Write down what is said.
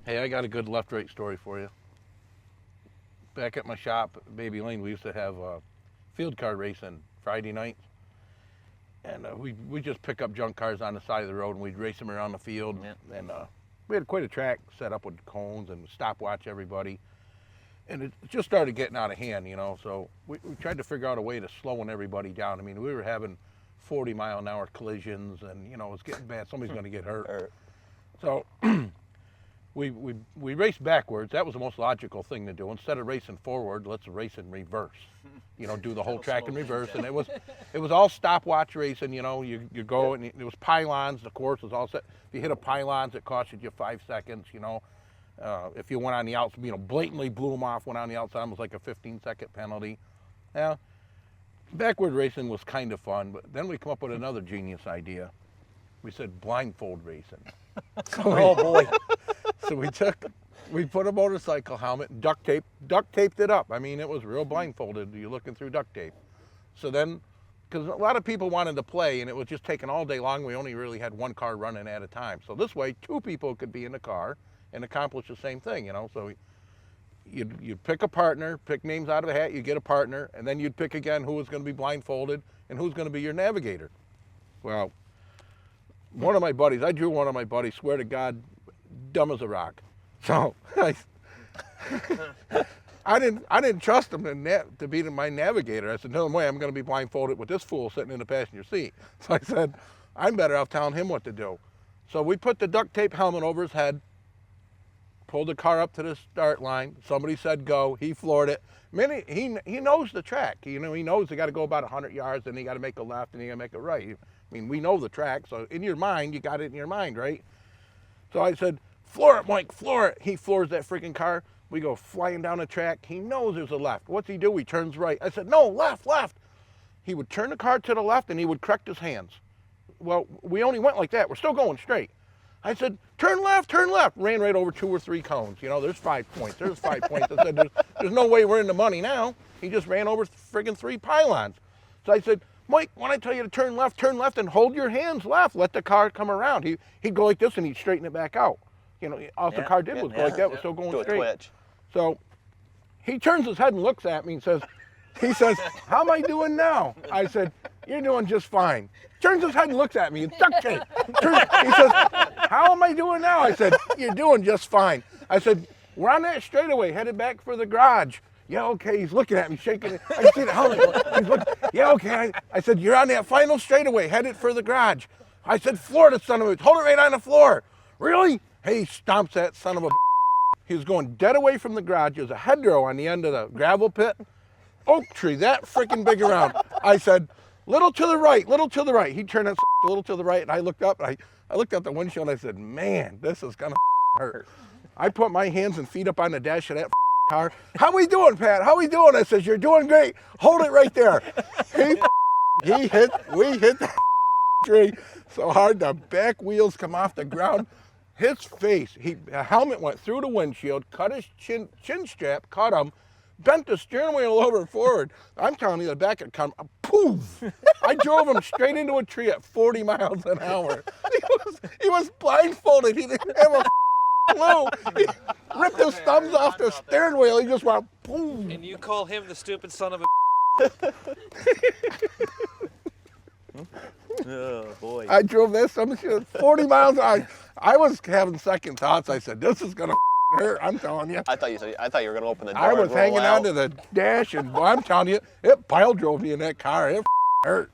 Hey, I got a good left-right story for you. Back at my shop, Baby Lane, we used to have field car racing Friday nights. And we just pick up junk cars on the side of the road and we'd race them around the field. Yeah. And we had quite a track set up with cones and stopwatch everybody. And it just started getting out of hand, you know. So we tried to figure out a way to slowing everybody down. I mean, we were having 40-mile-an-hour collisions and, you know, it was getting bad. Somebody's going to get hurt. So we raced backwards. That was the most logical thing to do. Instead of racing forward, let's race in reverse. You know, do the whole track in reverse. And it was all stopwatch racing, you know. You go and it was pylons. The course was all set. If you hit a pylons, it costed you 5 seconds, you know. If you went on the outside, you know, blatantly blew them off, went on the outside, it was like a 15-second penalty. Yeah, backward racing was kind of fun, but then we come up with another genius idea. We said blindfold racing. Oh boy. So we put a motorcycle helmet and duct taped it up. I mean, it was real blindfolded. You're looking through duct tape. So then, because a lot of people wanted to play and it was just taking all day long, we only really had one car running at a time. So this way, 2 people could be in the car and accomplish the same thing, you know. So you'd pick a partner, pick names out of a hat, you get a partner, and then you'd pick again who was going to be blindfolded and who's going to be your navigator. Well, one of my buddies, I drew one of my buddies, swear to God, dumb as a rock. So I didn't trust him to be my navigator. I said, no way, I'm going to be blindfolded with this fool sitting in the passenger seat. So I said, I'm better off telling him what to do. So we put the duct tape helmet over his head, pulled the car up to the start line. Somebody said go. He floored it. He knows the track. You know, he knows they got to go about 100 yards, and he got to make a left, and he got to make a right. I mean, we know the track, so in your mind, you got it in your mind, right? So I said, floor it, Mike, floor it. He floors that freaking car. We go flying down the track. He knows there's a left. What's he do? He turns right. I said, no, left, left. He would turn the car to the left, and he would correct his hands. Well, we only went like that. We're still going straight. I said, turn left, turn left. Ran right over 2 or 3 cones. You know, there's 5 points. There's 5 points. I said, there's no way we're in the money now. He just ran over friggin' 3 pylons. So I said, Mike, when I tell you to turn left, and hold your hands left. Let the car come around. He'd go like this, and he'd straighten it back out. You know, all the car did was go like that. Was still going straight. Twitch. So he turns his head and looks at me and says, how am I doing now? I said, you're doing just fine. Turns his head and looks at me and duct tape. He says, how am I doing now? I said, you're doing just fine. I said, we're on that straightaway, headed back for the garage. Yeah, okay. He's looking at me, shaking it. I can see the helmet. He's looking. Yeah, okay. I said, you're on that final straightaway, headed for the garage. I said, floor the son of a, hold it right on the floor. Really? Hey, he stomps that son of a. He was going dead away from the garage. There's a hedgerow on the end of the gravel pit. Oak tree, that freaking big around. I said, little to the right, little to the right. He turned that a little to the right, and I looked up, and I looked out the windshield, and I said, man, this is gonna hurt. I put my hands and feet up on the dash of that car. How we doing, Pat? How we doing? I said, you're doing great. Hold it right there. We hit that tree so hard the back wheels come off the ground. His face, a helmet went through the windshield, cut his chin strap, cut him, bent the steering wheel over forward. I'm telling you, the back had come, poof! I drove him straight into a tree at 40 miles an hour. He was blindfolded. He didn't have a clue. He ripped his thumbs off the steering wheel. He just went, poof. And you call him the stupid son of a. Oh boy. I drove that some shit 40 miles an hour. I was having second thoughts. I said, this is gonna hurt. I'm telling you. I thought you were gonna open the door. I was and roll hanging out. onto the dash, and well, I'm telling you, it pile drove me in that car. It hurt.